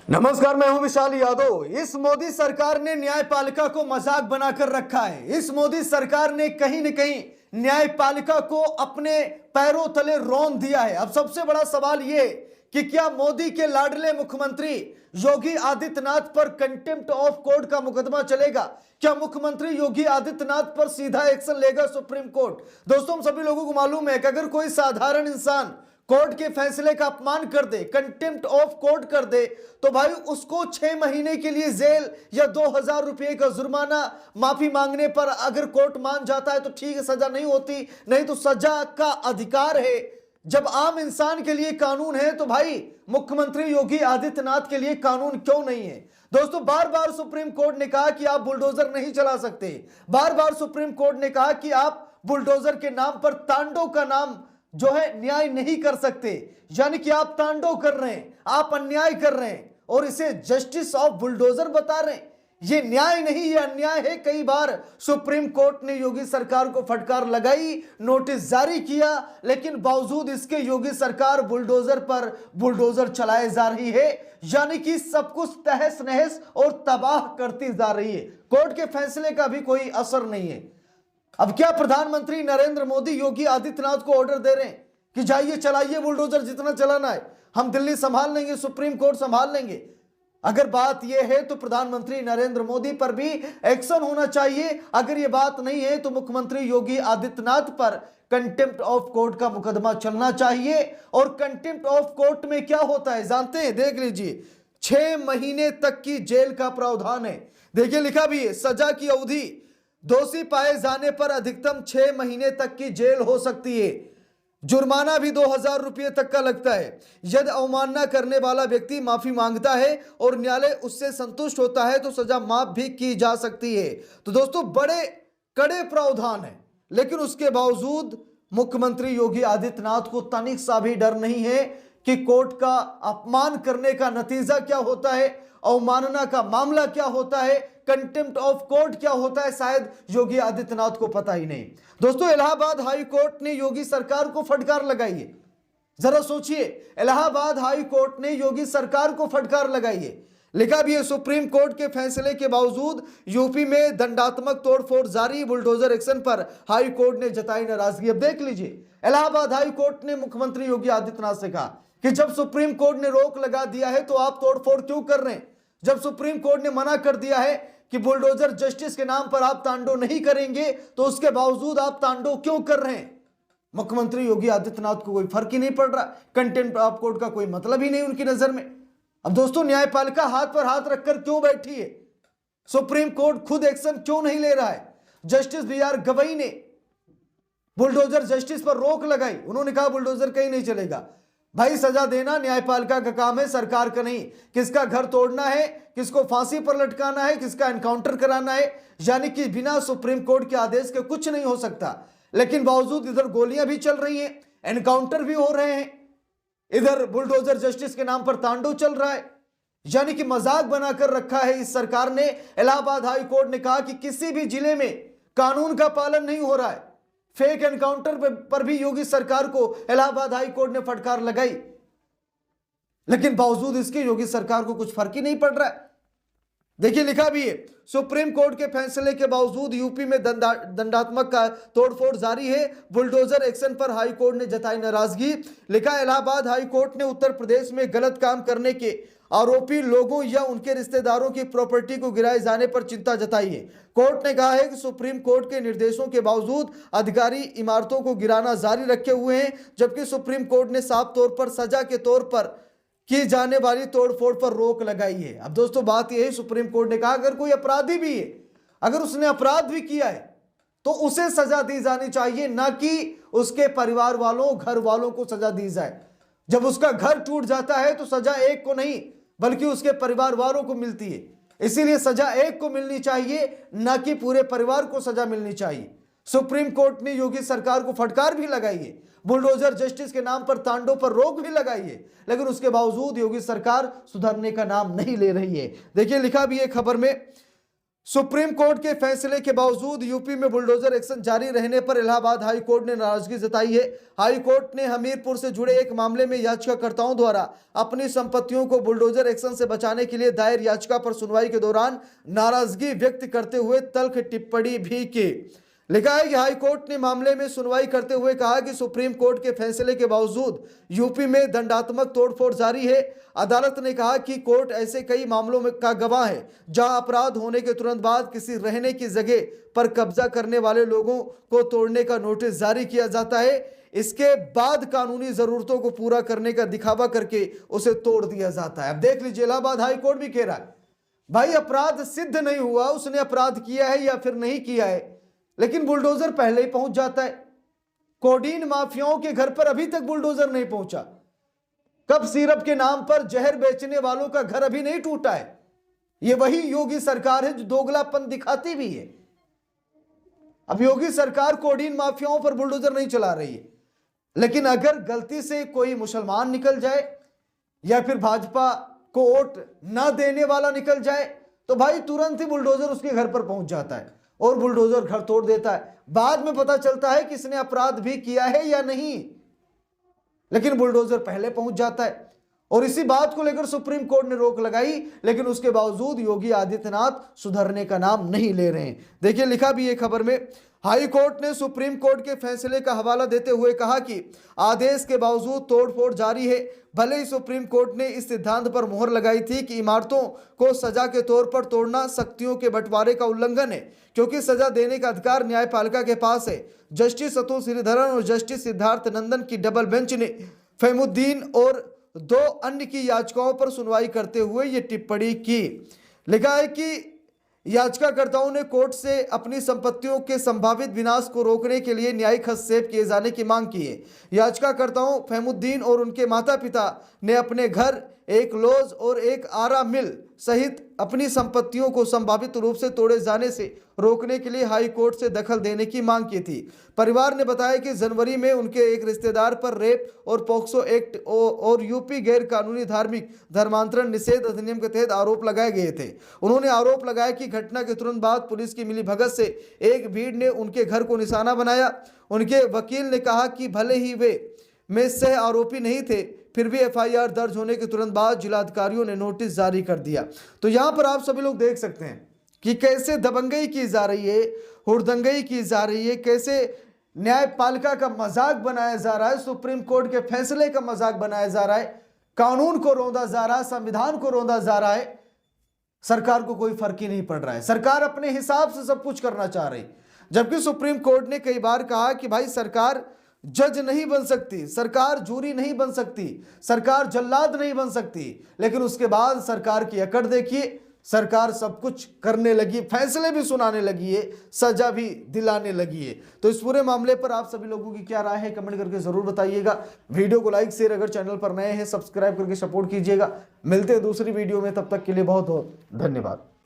नमस्कार, मैं हूं विशाल यादव। इस मोदी सरकार ने न्यायपालिका को मजाक बनाकर रखा है। इस मोदी सरकार ने कहीं न कहीं न्यायपालिका को अपने पैरों तले रौंद दिया है। अब सबसे बड़ा सवाल यह कि क्या मोदी के लाडले मुख्यमंत्री योगी आदित्यनाथ पर कंटेम्प्ट ऑफ कोर्ट का मुकदमा चलेगा? क्या मुख्यमंत्री योगी आदित्यनाथ पर सीधा एक्शन लेगा सुप्रीम कोर्ट? दोस्तों, हम सभी लोगों को मालूम है कि अगर कोई साधारण इंसान कोर्ट के फैसले का अपमान कर दे, कंटेम्प्ट ऑफ कोर्ट कर दे, तो भाई उसको 6 महीने के लिए जेल या 2000 रुपए का जुर्माना, माफी मांगने पर अगर कोर्ट मान जाता है तो ठीक है, सजा नहीं होती, नहीं तो सजा का अधिकार है। जब आम इंसान के लिए कानून है तो भाई मुख्यमंत्री योगी आदित्यनाथ के लिए कानून क्यों नहीं है? दोस्तों, बार बार सुप्रीम कोर्ट ने कहा कि आप बुलडोजर नहीं चला सकते। बार बार सुप्रीम कोर्ट ने कहा कि आप बुलडोजर के नाम पर तांडव का नाम जो है न्याय नहीं कर सकते, यानी कि आप तांडव कर रहे हैं, आप अन्याय कर रहे हैं और इसे जस्टिस ऑफ बुलडोजर बता रहे हैं। ये न्याय नहीं, ये अन्याय है। कई बार सुप्रीम कोर्ट ने योगी सरकार को फटकार लगाई, नोटिस जारी किया, लेकिन बावजूद इसके योगी सरकार बुलडोजर पर बुलडोजर चलाए जा रही है, यानी कि सब कुछ तहस नहस और तबाह करती जा रही है। कोर्ट के फैसले का भी कोई असर नहीं है। अब क्या प्रधानमंत्री नरेंद्र मोदी योगी आदित्यनाथ को ऑर्डर दे रहे हैं कि जाइए चलाइए बुलडोजर, जितना चलाना है, हम दिल्ली संभाल लेंगे, सुप्रीम कोर्ट संभाल लेंगे? अगर बात यह है तो प्रधानमंत्री नरेंद्र मोदी पर भी एक्शन होना चाहिए। अगर यह बात नहीं है तो मुख्यमंत्री योगी आदित्यनाथ पर कंटेम्प्ट ऑफ कोर्ट का मुकदमा चलना चाहिए। और कंटेम्प्ट ऑफ कोर्ट में क्या होता है जानते हैं? देख लीजिए, 6 महीने तक की जेल का प्रावधान है। देखिए, लिखा भी है, सजा की अवधि दोषी पाए जाने पर अधिकतम 6 महीने तक की जेल हो सकती है। जुर्माना भी 2000 रुपये तक का लगता है। यदि अवमानना करने वाला व्यक्ति माफी मांगता है और न्यायालय उससे संतुष्ट होता है तो सजा माफ भी की जा सकती है। तो दोस्तों, बड़े कड़े प्रावधान है, लेकिन उसके बावजूद मुख्यमंत्री योगी आदित्यनाथ को तनिक सा भी डर नहीं है कि कोर्ट का अपमान करने का नतीजा क्या होता है, अवमानना का मामला क्या होता है, कंटेम्प्ट ऑफ कोर्ट क्या होता है, शायद योगी आदित्यनाथ को पता ही नहीं। दोस्तों, इलाहाबाद हाई कोर्ट ने योगी सरकार को फटकार लगाई है। जरा सोचिए, इलाहाबाद हाई कोर्ट ने योगी सरकार को फटकार लगाई है। लिखा भी है, सुप्रीम कोर्ट के फैसले के बावजूद यूपी में दंडात्मक तोड़फोड़ जारी, बुलडोजर एक्शन पर हाई कोर्ट ने जताई नाराजगी। अब देख लीजिए, इलाहाबाद हाई कोर्ट ने मुख्यमंत्री योगी आदित्यनाथ से कहा कि जब सुप्रीम कोर्ट ने रोक लगा दिया है तो आप तोड़फोड़ क्यों कर रहे हैं? जब सुप्रीम कोर्ट ने मना कर दिया है कि बुलडोजर जस्टिस के नाम पर आप तांडव नहीं करेंगे, तो उसके बावजूद आप तांडव क्यों कर रहे हैं? मुख्यमंत्री योगी आदित्यनाथ को कोई फर्क ही नहीं पड़ रहा, कंटेम्प्ट ऑफ कोर्ट का कोई मतलब ही नहीं उनकी नजर में। अब दोस्तों, न्यायपालिका हाथ पर हाथ रखकर क्यों बैठी है? सुप्रीम कोर्ट खुद एक्शन क्यों नहीं ले रहा है? जस्टिस BR गवई ने बुलडोजर जस्टिस पर रोक लगाई, उन्होंने कहा बुलडोजर कहीं नहीं चलेगा। भाई, सजा देना न्यायपालिका का काम है, सरकार का नहीं। किसका घर तोड़ना है, किसको फांसी पर लटकाना है, किसका एनकाउंटर कराना है, यानी कि बिना सुप्रीम कोर्ट के आदेश के कुछ नहीं हो सकता। लेकिन बावजूद इधर गोलियां भी चल रही हैं, एनकाउंटर भी हो रहे हैं, इधर बुलडोजर जस्टिस के नाम पर तांडव चल रहा है, यानी कि मजाक बनाकर रखा है इस सरकार ने। इलाहाबाद हाई कोर्ट ने कहा कि किसी भी जिले में कानून का पालन नहीं हो रहा है। फेक एनकाउंटर पर भी योगी सरकार को इलाहाबाद हाई कोर्ट ने फटकार लगाई, लेकिन बावजूद इसके योगी सरकार को कुछ फर्क ही नहीं पड़ रहा है। देखिए, लिखा भी है, सुप्रीम कोर्ट के फैसले के बावजूद यूपी में दंडात्मक का तोड़फोड़ जारी है, बुलडोजर एक्शन पर हाई कोर्ट ने जताई नाराजगी। लिखा, इलाहाबाद हाई कोर्ट ने उत्तर प्रदेश में गलत काम करने के आरोपी लोगों या उनके रिश्तेदारों की प्रॉपर्टी को गिराए जाने पर चिंता जताई है। कोर्ट ने कहा है कि सुप्रीम कोर्ट के निर्देशों के बावजूद अधिकारी इमारतों को गिराना जारी रखे हुए हैं, जबकि सुप्रीम कोर्ट ने साफ तौर पर सजा के तौर पर की जाने वाली तोड़फोड़ पर रोक लगाई है। अब दोस्तों, बात यह है, सुप्रीम कोर्ट ने कहा अगर कोई अपराधी भी है, अगर उसने अपराध भी किया है तो उसे सजा दी जानी चाहिए, ना कि उसके परिवार वालों, घर वालों को सजा दी जाए। जब उसका घर टूट जाता है तो सजा एक को नहीं बल्कि उसके परिवार वालों को मिलती है। इसीलिए सजा एक को मिलनी चाहिए, ना कि पूरे परिवार को सजा मिलनी चाहिए। सुप्रीम कोर्ट ने योगी सरकार को फटकार भी लगाई है, बुलडोजर जस्टिस के नाम पर तांडव पर रोक भी लगाई है, लेकिन उसके बावजूद योगी सरकार सुधरने का नाम नहीं ले रही है। देखिए, लिखा भी है खबर में, सुप्रीम कोर्ट के फैसले के बावजूद यूपी में बुलडोजर एक्शन जारी रहने पर इलाहाबाद हाई कोर्ट ने नाराजगी जताई है। हाई कोर्ट ने हमीरपुर से जुड़े एक मामले में याचिकाकर्ताओं द्वारा अपनी संपत्तियों को बुलडोजर एक्शन से बचाने के लिए दायर याचिका पर सुनवाई के दौरान नाराजगी व्यक्त करते हुए तल्ख टिप्पणी भी की। लिखा है कि हाई कोर्ट ने मामले में सुनवाई करते हुए कहा कि सुप्रीम कोर्ट के फैसले के बावजूद यूपी में दंडात्मक तोड़फोड़ जारी है। अदालत ने कहा कि कोर्ट ऐसे कई मामलों में का गवाह है जहां अपराध होने के तुरंत बाद किसी रहने की जगह पर कब्जा करने वाले लोगों को तोड़ने का नोटिस जारी किया जाता है, इसके बाद कानूनी जरूरतों को पूरा करने का दिखावा करके उसे तोड़ दिया जाता है। अब देख लीजिए, इलाहाबाद हाई कोर्ट भी कह रहा है भाई अपराध सिद्ध नहीं हुआ, उसने अपराध किया है या फिर नहीं किया है, लेकिन बुलडोजर पहले ही पहुंच जाता है। कोडीन माफियाओं के घर पर अभी तक बुलडोजर नहीं पहुंचा। कब सिरप के नाम पर जहर बेचने वालों का घर अभी नहीं टूटा है। यह वही योगी सरकार है जो दोगलापन दिखाती भी है। अब योगी सरकार कोडीन माफियाओं पर बुलडोजर नहीं चला रही है, लेकिन अगर गलती से कोई मुसलमान निकल जाए या फिर भाजपा को वोट ना देने वाला निकल जाए तो भाई तुरंत ही बुलडोजर उसके घर पर पहुंच जाता है और बुलडोजर घर तोड़ देता है। बाद में पता चलता है कि इसने अपराध भी किया है या नहीं, लेकिन बुलडोजर पहले पहुंच जाता है। और इसी बात को लेकर सुप्रीम कोर्ट ने रोक लगाई, लेकिन उसके बावजूद योगी आदित्यनाथ सुधरने का नाम नहीं ले रहे हैं। देखिए लिखा भी है खबर में, हाई कोर्ट ने सुप्रीम कोर्ट के फैसले का हवाला देते हुए कहा कि आदेश के बावजूद तोड़फोड़ जारी है। भले ही सुप्रीम कोर्ट ने इस सिद्धांत पर मोहर लगाई थी कि इमारतों को सजा के तौर पर तोड़ना शक्तियों के बंटवारे का उल्लंघन है, क्योंकि सजा देने का अधिकार न्यायपालिका के पास है। जस्टिस अतुल श्रीधरन और जस्टिस सिद्धार्थ नंदन की डबल बेंच ने फहीमुद्दीन और 2 अन्य की याचिकाओं पर सुनवाई करते हुए ये टिप्पणी की। लिखा है कि याचिकाकर्ताओं ने कोर्ट से अपनी संपत्तियों के संभावित विनाश को रोकने के लिए न्यायिक हस्तक्षेप किए जाने की मांग की है। याचिकाकर्ताओं फहीमुद्दीन और उनके माता पिता ने अपने घर, एक लॉज और एक आरा मिल सहित अपनी संपत्तियों को संभावित रूप से तोड़े जाने से रोकने के लिए हाई कोर्ट से दखल देने की मांग की थी। परिवार ने बताया कि जनवरी में उनके एक रिश्तेदार पर रेप और पॉक्सो एक्ट और यूपी गैर कानूनी धार्मिक धर्मांतरण निषेध अधिनियम के तहत आरोप लगाए गए थे। उन्होंने आरोप लगाया कि घटना के तुरंत बाद पुलिस की मिलीभगत से एक भीड़ ने उनके घर को निशाना बनाया। उनके वकील ने कहा कि भले ही वे में सह आरोपी नहीं थे, फिर भी एफआईआर दर्ज होने के तुरंत बाद जिलाधिकारियों ने नोटिस जारी कर दिया। तो यहां पर आप सभी लोग देख सकते हैं कि कैसे दबंगई की जा रही है, हुड़दंगई की जा रही है, कैसे न्यायपालिका का मजाक बनाया जा रहा है, सुप्रीम कोर्ट के फैसले का मजाक बनाया जा रहा है, कानून को रौंदा जा रहा है, संविधान को रौंदा जा रहा है। सरकार को कोई फर्क ही नहीं पड़ रहा है। सरकार अपने हिसाब से सब कुछ करना चाह रही, जबकि सुप्रीम कोर्ट ने कई बार कहा कि भाई सरकार जज नहीं बन सकती, सरकार जूरी नहीं बन सकती, सरकार जल्लाद नहीं बन सकती, लेकिन उसके बाद सरकार की अकड़ देखिए, सरकार सब कुछ करने लगी, फैसले भी सुनाने लगी है, सजा भी दिलाने लगी है। तो इस पूरे मामले पर आप सभी लोगों की क्या राय है कमेंट करके जरूर बताइएगा। वीडियो को लाइक शेयर, अगर चैनल पर नए हैं सब्सक्राइब करके सपोर्ट कीजिएगा। मिलते हैं दूसरी वीडियो में, तब तक के लिए बहुत बहुत धन्यवाद।